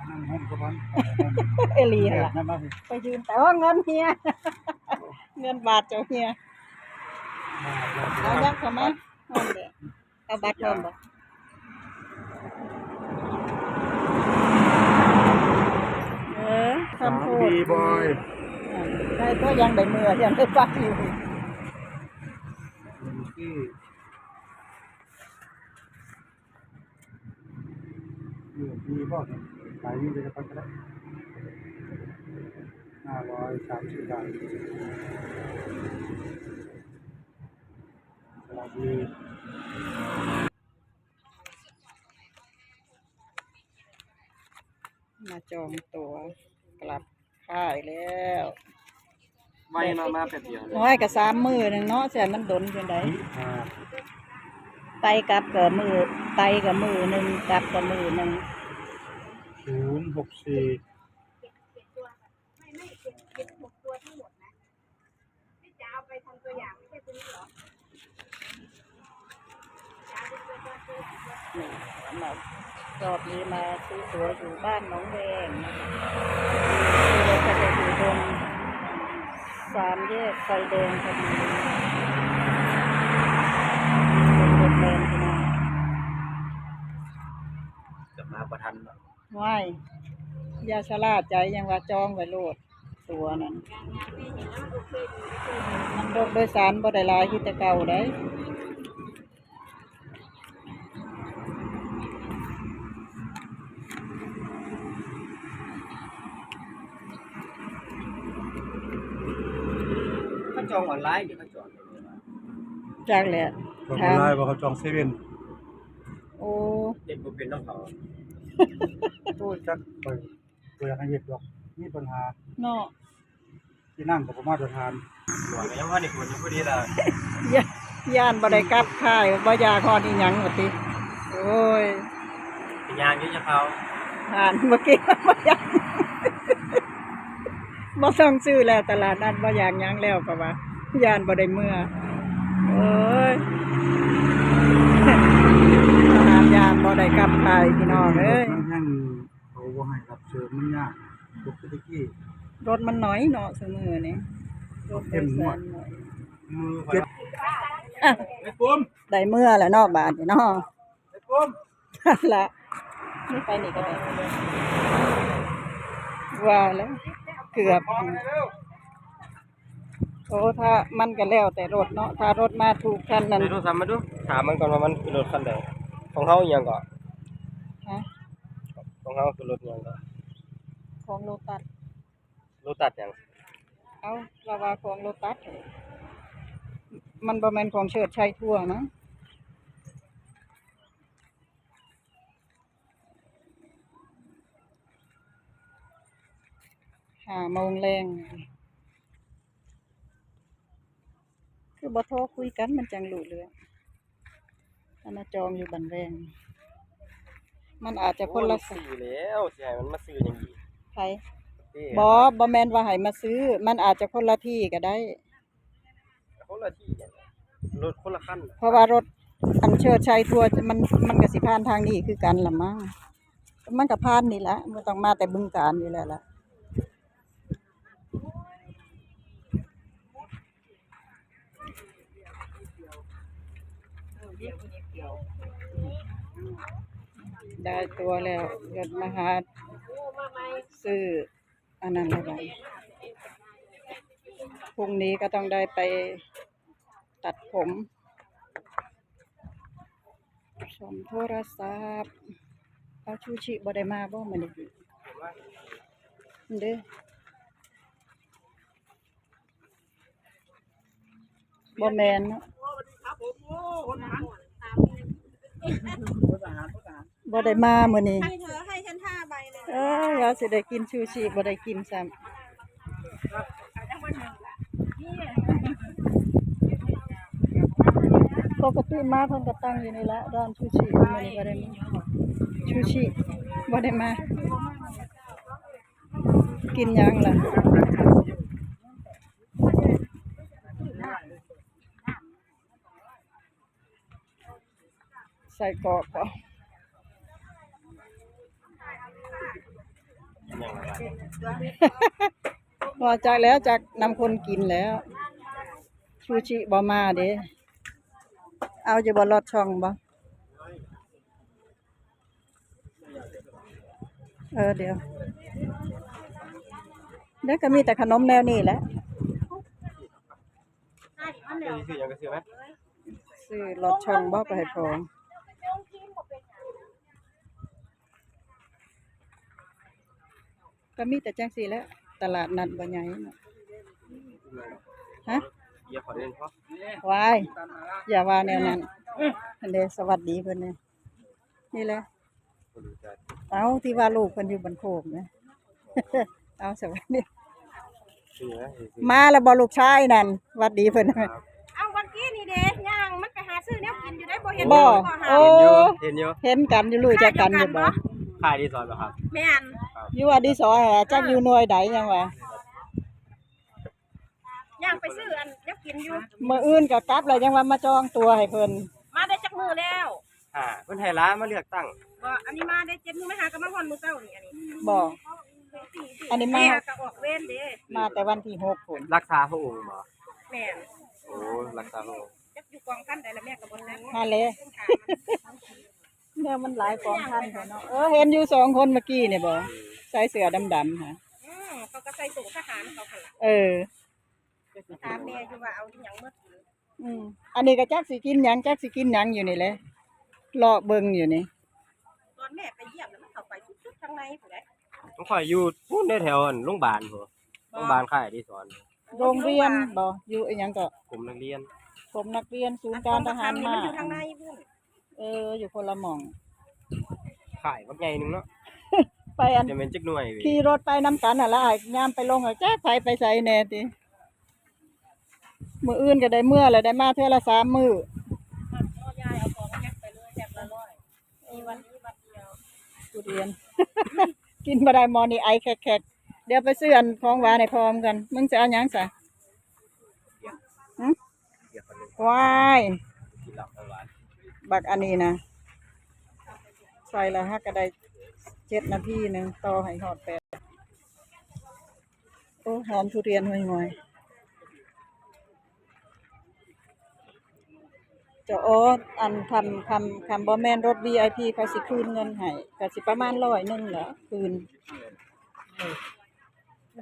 นั่งห้องก็พันเอลีล่ะไปยืนแต่ว่าเงินเฮียเงินบาทเจ้าเฮียเอายักเข้ามาห้องเด้อเอาบัตรพร้อมบ่คำพูดดีบอยใช่ก็ยังได้มือยังได้ฟังอยู่ที่ดีบ่ขายนี่เลยจะพันก็ได้530 บาทสวัสดีมาจองตัวกลับค่ายแล้วไม่มาแบบเดียวน้อยกับ3 มื้อนึงเนาะแสนมันดนจังได๋ไปกลับกับมื้อไปกับมื้อนึงกลับกับมื้อนึง064ตัวทั้งหมดนะที่จะเอาไปทำตัวอย่างไม่ใช่ตัวนี้หรอนี่สำหรับรอบนี้มาซื้อตั๋วอยู่บ้านหนองแวงนะคะเราจะไปอยู่ตรง3 แยกไฟแดงพอดีเป็นรถแมนพี่น้องจะมาประทัน ว้ายยาชะล่าใจยังว่าจองไว้โลดตัวนั้นมันรถโดยสารบ่ได้หลายคือแต่เก่าได้เขาจองออนไลน์หรือเขาจองจากแหละจองออนไลน์บ่เขาจองเซเว่นโอ้เด็กบ่เป็นน้องเขา ตู้จักไปตัวอย่างเฮ็ดดอกมีปัญหาเนาะที่นั่งก็บ่มาตรฐานหลวงยังว่านี่คนยังพอดีล่ะย่านบ่ได้กลับค่ายบ่อยากฮอดอีหยังว่าติโอ้ยเป็นยางอยู่จะเขาผ่านเมื่อกี้บ่อยากบ่ต้องซื้อแล้วตลาดนัดบ่อยากหยังแล้วก็ว่าย่านบ่ได้เมื่อโอ้ยทหารย่านบ่ได้กลับค่ายพี่น้องเอ้ยยังเขาบ่ให้รับเชิญมันยากปกติรถมันน้อยเนาะซุมื้อนี้รถเป็นน้อยมือเก็บไอ้ปุ้มได้เมื่อแล้วเนาะบาดนี่เนาะไอ้ปุ้มละนี่ไปนี่ก็ได้ว่าแล้วเกือบโอ้ถ้ามันก็แล้วแต่รถเนาะถ้ารถมาถูกคันนั้นไปดูซ้ำมาดูถามมันก่อนว่ามันคือรถคันใดของเฮาอีหยังก่อนฮะของเฮาคือรถอีหยังก่อนของโลตัสหยังเอาเราว่าของโลตัสมันบ่แม่นของเฉิดชัยทั่วมั้ง5 โมงแรงคือบ่โทรคุยกันมันจังรู้เรื่องอันน่ะจองอยู่บันแวงมันอาจจะคนละซื้อแล้วสิให้มันมาซื้อหยังอีกไผบ่แม่นว่าให้มาซื้อมันอาจจะคนละที่ก็ได้คนละที่รถคนละคันเพราะว่ารถอันเชิดชัยทัวร์มันก็สิผ่านทางนี้คือกันล่ะมั้งมันก็ผ่านนี่แหละบ่ต้องมาแต่บึงกาฬอยู่แล้วล่ะได้ตัวแล้วรถมาหาซื้ออันนั้นแล้วบัดพรุ่งนี้ก็ต้องได้ไปตัดผมซ่อมโทรศัพท์เอาชูชิบ่ได้มาบ่มื้อนี้เด้อบ่แม่นเนาะบ่ได้มามื้อนี้ให้เธอให้ฉัน5 ใบเลยว่าสิได้กินชูชิบ่ได้กินซ้ำปกติมาเพิ่นก็ตั้งอยู่นี่ละร้านชูชิมื้อนี้บ่ได้มาชูชิบ่ได้มากินหยังล่ะใส่กรอกบ่ ยังไง พอจากแล้วจากนำคนกินแล้วชูชิบ่มาเด้เอาจะบ่ลอดช่องบ่เดี๋ยวก็มีแต่ขนมแนวนี้แหละ ซื้อยังก็ซื้อไหม ซื้อลอดช่องบ่ไปให้พอก็มีแต่จังซี่แหล้วตลาดนัดบ่ใหญ่น่ะฮะ เดี๋ยวขอเดินเพราะ วายอย่าว่าแนวนั้นอันเดสวัสดีเพิ่นนี่นี่แหละ คนรู้จัก เอาที่ว่าลูกเพิ่นอยู่บันโคกนะ เอาสวัสดี ซื้อไหม มาแล้วบ่ลูกชายนั่นหวัดดีเพิ่น เอาวันกี้นี่เด้ย่างมันไปหาซื้อแนวกินอยู่ได้บ่เห็น บ่ หา โอ้ เห็นอยู่ เห็นกันอยู่รู้จักกันอยู่บ่ ขายดีสอนเหรอครับ แม่น อยู่ว่าดีสอจักอยู่หน่วยใดยังว่า ย่างไปซื้ออันแนวกินอยู่ มื้ออื่นก็กลับแล้วยังว่ามาจองตัวให้เพิ่น มาได้จักมือแล้ว เพิ่นให้ร้านมาเลือกตั้ง บ่อันนี้มาได้7มื้อไม่หากับมาฮอนมื้อเช้านี่อันนี้ บ่ อันนี้มา แก็ออกเว้นเด้ มาแต่วันที่6พุ่น รักษาพระองค์บ่ แม่น โอ้รักษาพระองค์ จักอยู่กองพันใดละแม่ก็บ่แล้ว ฮาเลเนี่ยมันหลายกองพันเนาะเห็นอยู่2คนเมื่อกี้เนี่ยบ่ใส่เสื้อดำๆค่ะ เขาก็ใส่สูททหารเขาหั่นล่ะ ถามแม่อยู่ว่าเอาอีหยังมากิน อันนี้ก็จักสิกินหยังจักสิกินหยังอยู่นี่แหละเลาะเบิ่งอยู่นี่ ตอนแม่ไปเยี่ยมแล้วมันเข้าไปทุกๆข้างในผู้ใด ต้องคอยอยู่พูดในแถวโรงพยาบาลพุ่นโรงพยาบาลค่ายดีสอน โรงเรียนบ่อยู่อีหยังก็ กลุ่มนักเรียน กรมนักเรียนศูนย์การทหาร นี่ มา มันอยู่ทางในพุ่น อยู่คนละหม่อง ค่ายบักใหญ่หนึงเนาะ ไปอัน จะเป็นจักหน่วยเว้ย ขี่รถไปน้ำกันน่ะล่ะยามไปลงแจ๊กไปใส่แน่ติมื้ออื่นก็ได้เมื่อแล้วได้มาเทื่อละ3มื้อ พ่อยายเอาของแพ็คไปเลยแพ็คละ100มีวันนี้วันเดียว ทุเรียน กินบ่ได้หมอนี่ไอแขกๆเดี๋ยวไปซื้ออันของหวานให้พร้อมกันมึงจะเอาหยังซะ เดี๋ยวคนนึง ว้าย กินเหล้าทั้งวัน บักอันนี้นะใส่ละฮักก็ได้7 นาทีหนึงต่อให้ฮอด8โอ้หอมทุเรียนห่วยๆจะโอ้อันคำบ่แม่นรถ VIP เขาสิคืนเงินให้ก็สิประมาณ100นึงแหละคืน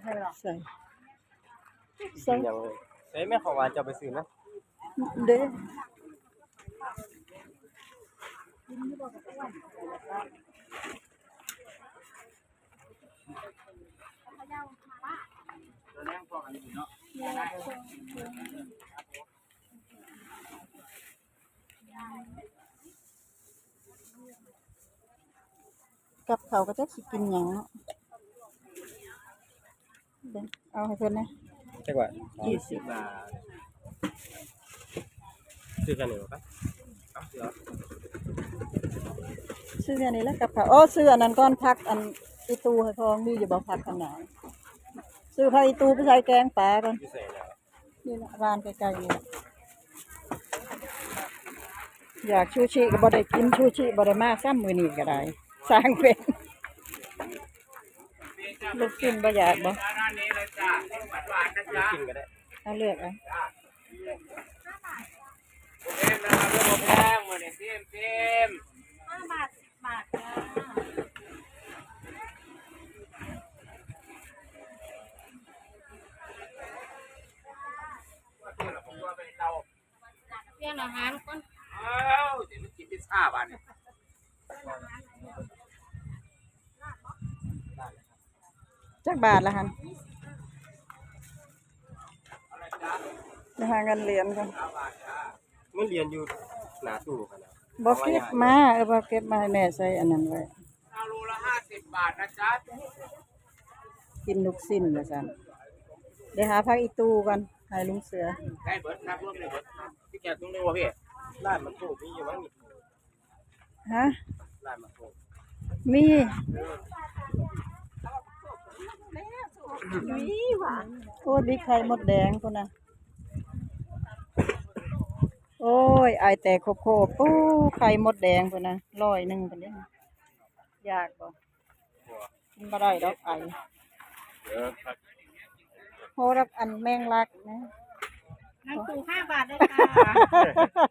ใส่ กินยังเลยเอ้ยแม่ของหวานจะเอาไปซื้อนะ เด้กับเขาวก็จะสิกินหยังเนาะเด้เอาให้เพิ่นนะ จักว่า20 บาทซื้อกันหนึ่งปะเอาเดี๋ยว ซื้ออันนี้แล้วกับเขาวซื้ออันนั้นก่อนพักอันอีตูให้พอมีอยู่บ่พักข้างหน้าซื้อผักอีตูไปใส่แกงปลาก่อน พี่ใส่แล้ว นี่ละร้านใกล้ๆนี่ล่ะอยากชูชิก็บ่ได้กินชูชิบ่ได้มาซ้ำมื้อนี้ก็ได้สร้างเป็นลูกกินบ่อยากบ่ กินก็ได้ เอาเลือกเอา 5 บาท10 บาทจ้าเปลี่ยนอาหารก่อน จักบาทละหั่นจะหาเงินเหรียญก่อน มันเรียนอยู่หน้าตู้กันนะ บ่เก็บมาบ่เก็บมาให้แม่ใส่อันนั้นไว้โลละ50 บาทนะจ๊ะกินลูกชิ้นว่าซั่นเดี๋ยวหาผักอีตูก่อนให้ลุงเสือ ได้เบิดนับรวมได้เบิดพี่แกตรงนี้บ่พี่ร้านมันถูกมีอยู่มั้งนี่ ฮะ ร้านมันถูก มีโอ้บิ๊กไข่มดแดงพุ่นน่ะโอ้ยอายแต่โคโค่ปูไข่มดแดงพุ่นน่ะ100นึงพุ่นเด้อยากบ่ กินบ่ได้ดอกไอโหรักอันแมงลักนะ นั่งตู่5 บาทได้ค่ะ